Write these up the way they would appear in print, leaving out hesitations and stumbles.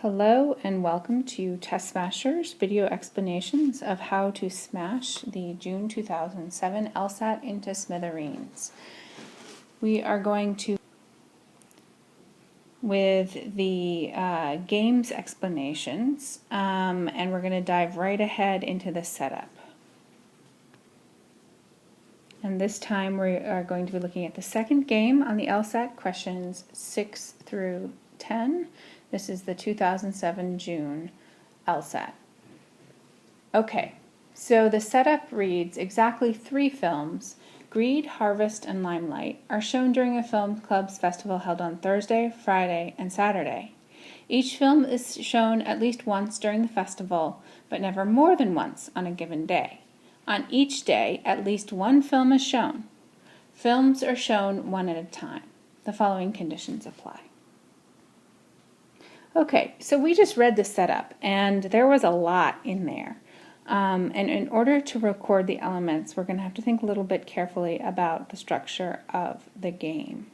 Hello and welcome to Test Smashers video explanations of how to smash the June 2007 LSAT into smithereens. We are going to with the games explanations and we're going to dive right ahead into the setup. And this time we are going to be looking at the second game on the LSAT, questions 6 through 10. This is the 2007 June LSAT. Okay, so the setup reads exactly 3 films, Greed, Harvest, and Limelight, are shown during a film club's festival held on Thursday, Friday, and Saturday. Each film is shown at least once during the festival, but never more than once on a given day. On each day, at least one film is shown. Films are shown one at a time. The following conditions apply. Okay, so we just read the setup, and there was a lot in there. And in order to record the elements, we're going to have to think a little bit carefully about the structure of the game.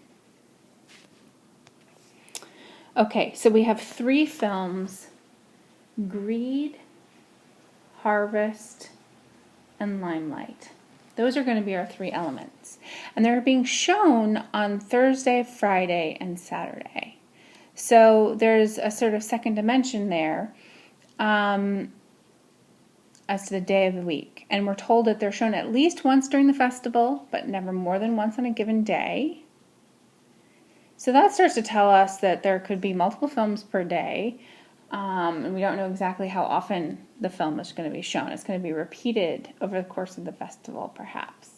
Okay, so we have 3 films, Greed, Harvest, and Limelight. Those are going to be our 3 elements. And they're being shown on Thursday, Friday, and Saturday. So there's a sort of second dimension there as to the day of the week. And we're told that they're shown at least once during the festival, but never more than once on a given day. So that starts to tell us that there could be multiple films per day. And we don't know exactly how often the film is going to be shown. It's going to be repeated over the course of the festival, perhaps.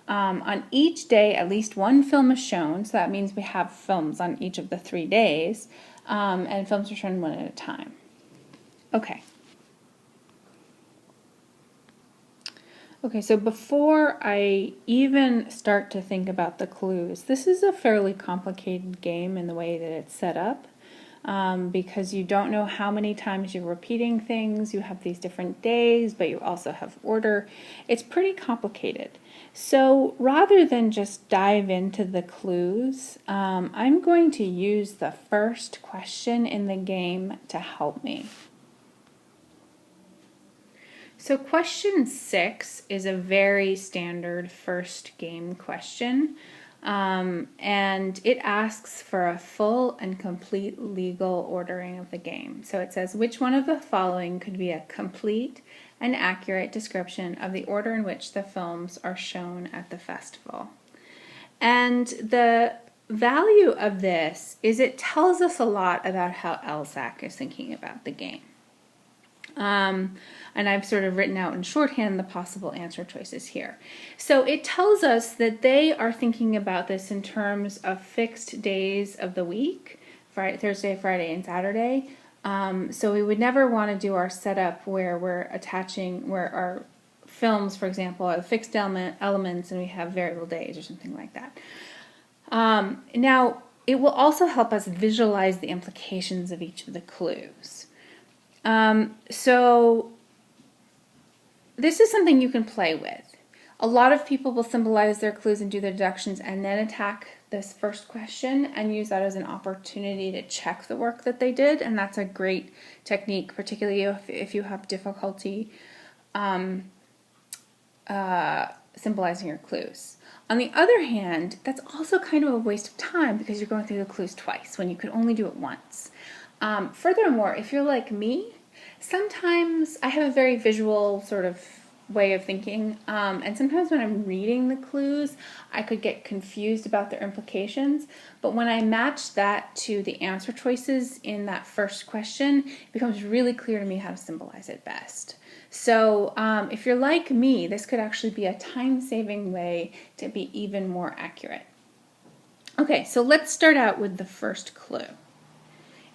On each day, at least one film is shown, so that means we have films on each of the 3 days, and films are shown one at a time. Okay. Okay, so before I even start to think about the clues, this is a fairly complicated game in the way that it's set up. Because you don't know how many times you're repeating things, you have these different days, but you also have order. It's pretty complicated. So rather than just dive into the clues, I'm going to use the first question in the game to help me. So question 6 is a very standard first game question. And it asks for a full and complete legal ordering of the game. So it says, which one of the following could be a complete and accurate description of the order in which the films are shown at the festival? And the value of this is it tells us a lot about how LSAC is thinking about the game. And I've sort of written out in shorthand the possible answer choices here. So it tells us that they are thinking about this in terms of fixed days of the week, Thursday, Friday, and Saturday. So we would never want to do our setup where we're attaching, where our films, for example, are fixed elements and we have variable days or something like that. Now, it will also help us visualize the implications of each of the clues. So this is something you can play with. A lot of people will symbolize their clues and do their deductions and then attack this first question and use that as an opportunity to check the work that they did, and that's a great technique, particularly if you have difficulty symbolizing your clues. On the other hand, that's also kind of a waste of time because you're going through the clues twice when you could only do it once. Furthermore, if you're like me, sometimes I have a very visual sort of way of thinking, and sometimes when I'm reading the clues, I could get confused about their implications, but when I match that to the answer choices in that first question, it becomes really clear to me how to symbolize it best. So if you're like me, this could actually be a time-saving way to be even more accurate. Okay, so let's start out with the first clue.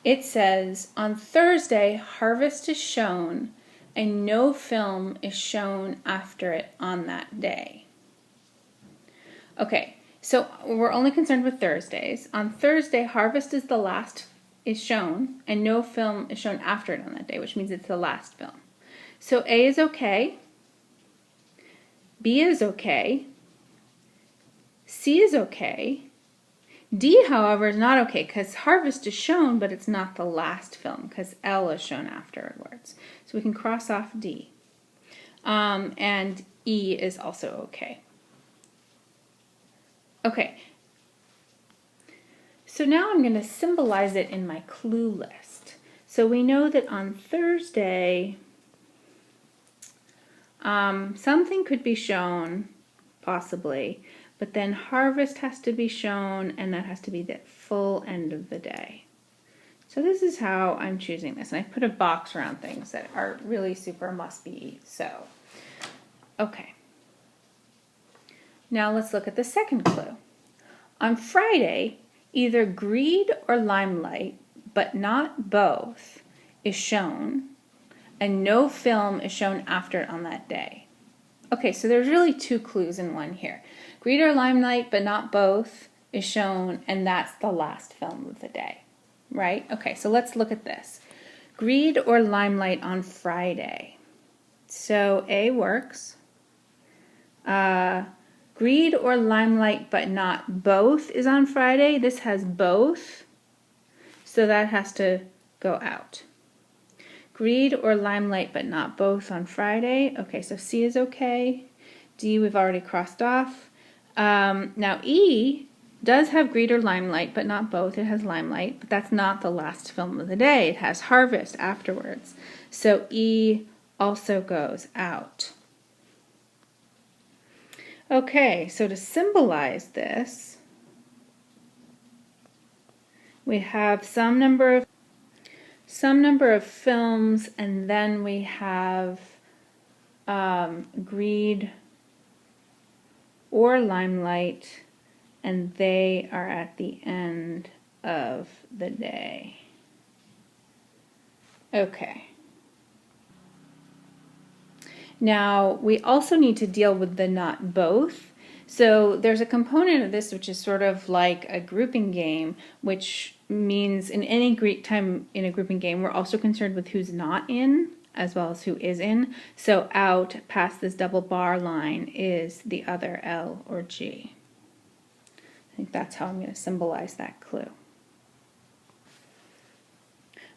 It says, on Thursday, Harvest is shown, and no film is shown after it on that day. Okay, so we're only concerned with Thursdays. On Thursday, Harvest is shown, and no film is shown after it on that day, which means it's the last film. So A is okay, B is okay, C is okay, D, however, is not okay because harvest is shown, but it's not the last film because L is shown afterwards. So we can cross off D. And E is also okay. Okay. So now I'm going to symbolize it in my clue list. So we know that on Thursday, something could be shown, possibly, but then harvest has to be shown, and that has to be the full end of the day. So this is how I'm choosing this. And I put a box around things that are really super must be so. Okay. Now let's look at the second clue. On Friday, either greed or limelight, but not both, is shown, and no film is shown after it on that day. Okay, so there's really two clues in one here. Greed or limelight, but not both, is shown, and that's the last film of the day, right? Okay, so let's look at this. Greed or limelight on Friday. So A works. Greed or limelight, but not both is on Friday. This has both, so that has to go out. Greed or limelight, but not both on Friday. Okay, so C is okay. D we've already crossed off. Now E does have greed or limelight, but not both. It has limelight, but that's not the last film of the day. It has harvest afterwards. So E also goes out. Okay, so to symbolize this, we have some number of films, and then we have greed or limelight, and they are at the end of the day. Okay. Now, we also need to deal with the not both. So there's a component of this which is sort of like a grouping game, which means in any Greek time in a grouping game, we're also concerned with who's not in as well as who is in. So out past this double bar line is the other L or G. I think that's how I'm going to symbolize that clue.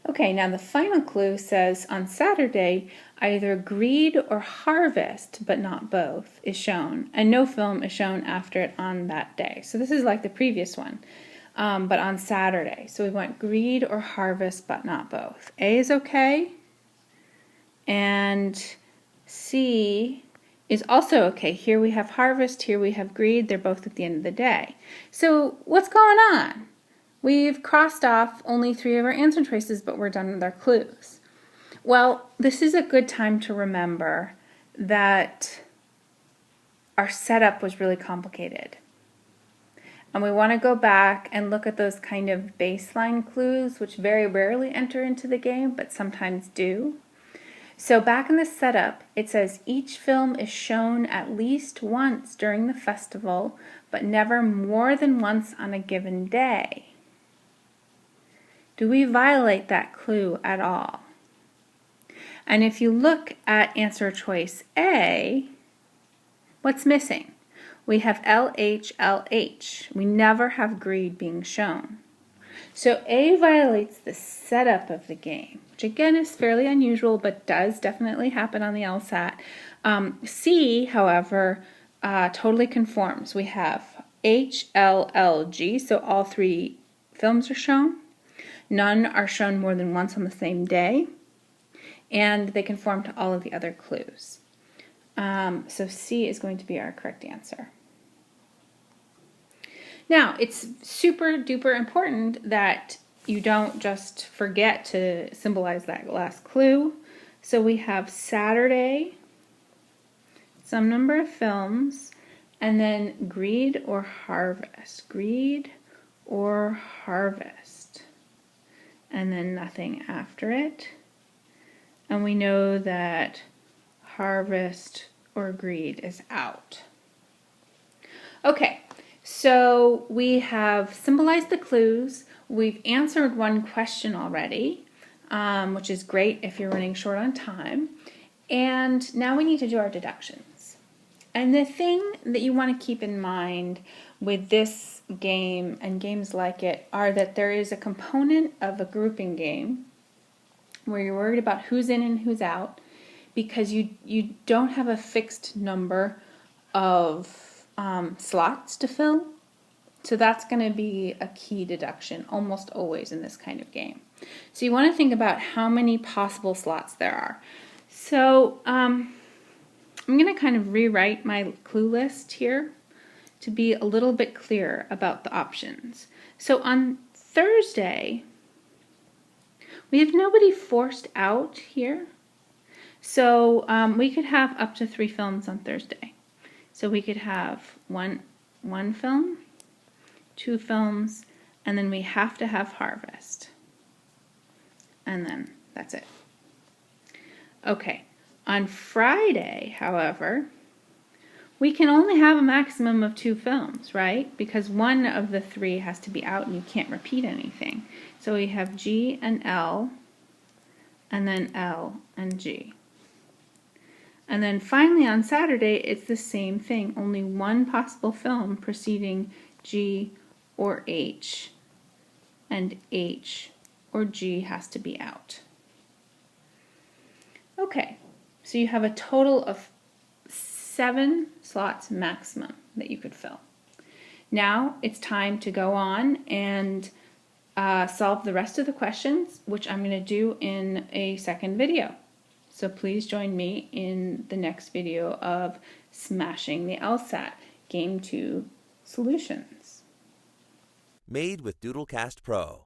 Okay, now the final clue says on Saturday, either greed or harvest, but not both, is shown, and no film is shown after it on that day. So this is like the previous one, but on Saturday. So we want greed or harvest, but not both. A is okay, and C is also okay. Here we have harvest, here we have greed. They're both at the end of the day. So what's going on? We've crossed off only 3 of our answer choices, but we're done with our clues. Well, this is a good time to remember that our setup was really complicated. And we want to go back and look at those kind of baseline clues, which very rarely enter into the game, but sometimes do. So back in the setup, it says each film is shown at least once during the festival, but never more than once on a given day. Do we violate that clue at all? And if you look at answer choice A, what's missing? We have LH, LH. We never have greed being shown. So A violates the setup of the game, which again is fairly unusual, but does definitely happen on the LSAT. C, however, totally conforms. We have H, L, L, G, so all 3 films are shown. None are shown more than once on the same day, and they conform to all of the other clues. So C is going to be our correct answer. Now, it's super duper important that you don't just forget to symbolize that last clue. So we have Saturday, some number of films, and then greed or harvest. Greed or harvest. And then nothing after it. And we know that harvest or greed is out. Okay, so we have symbolized the clues. We've answered one question already, which is great if you're running short on time. And now we need to do our deductions. And the thing that you want to keep in mind with this game and games like it are that there is a component of a grouping game where you're worried about who's in and who's out because you don't have a fixed number of slots to fill. So that's going to be a key deduction almost always in this kind of game. So you want to think about how many possible slots there are. So I'm going to kind of rewrite my clue list here to be a little bit clearer about the options. So on Thursday, we have nobody forced out here. So we could have up to 3 films on Thursday. So we could have one film, 2 films, and then we have to have Harvest. And then that's it. Okay, on Friday, however, we can only have a maximum of 2 films, right? Because one of the 3 has to be out and you can't repeat anything. So we have G and L, and then L and G. And then finally on Saturday, it's the same thing, only one possible film preceding G or H, and H or G has to be out. Okay, so you have a total of 7 slots maximum that you could fill. Now it's time to go on and solve the rest of the questions, which I'm going to do in a second video. So please join me in the next video of Smashing the LSAT Game 2 Solutions. Made with Doodlecast Pro.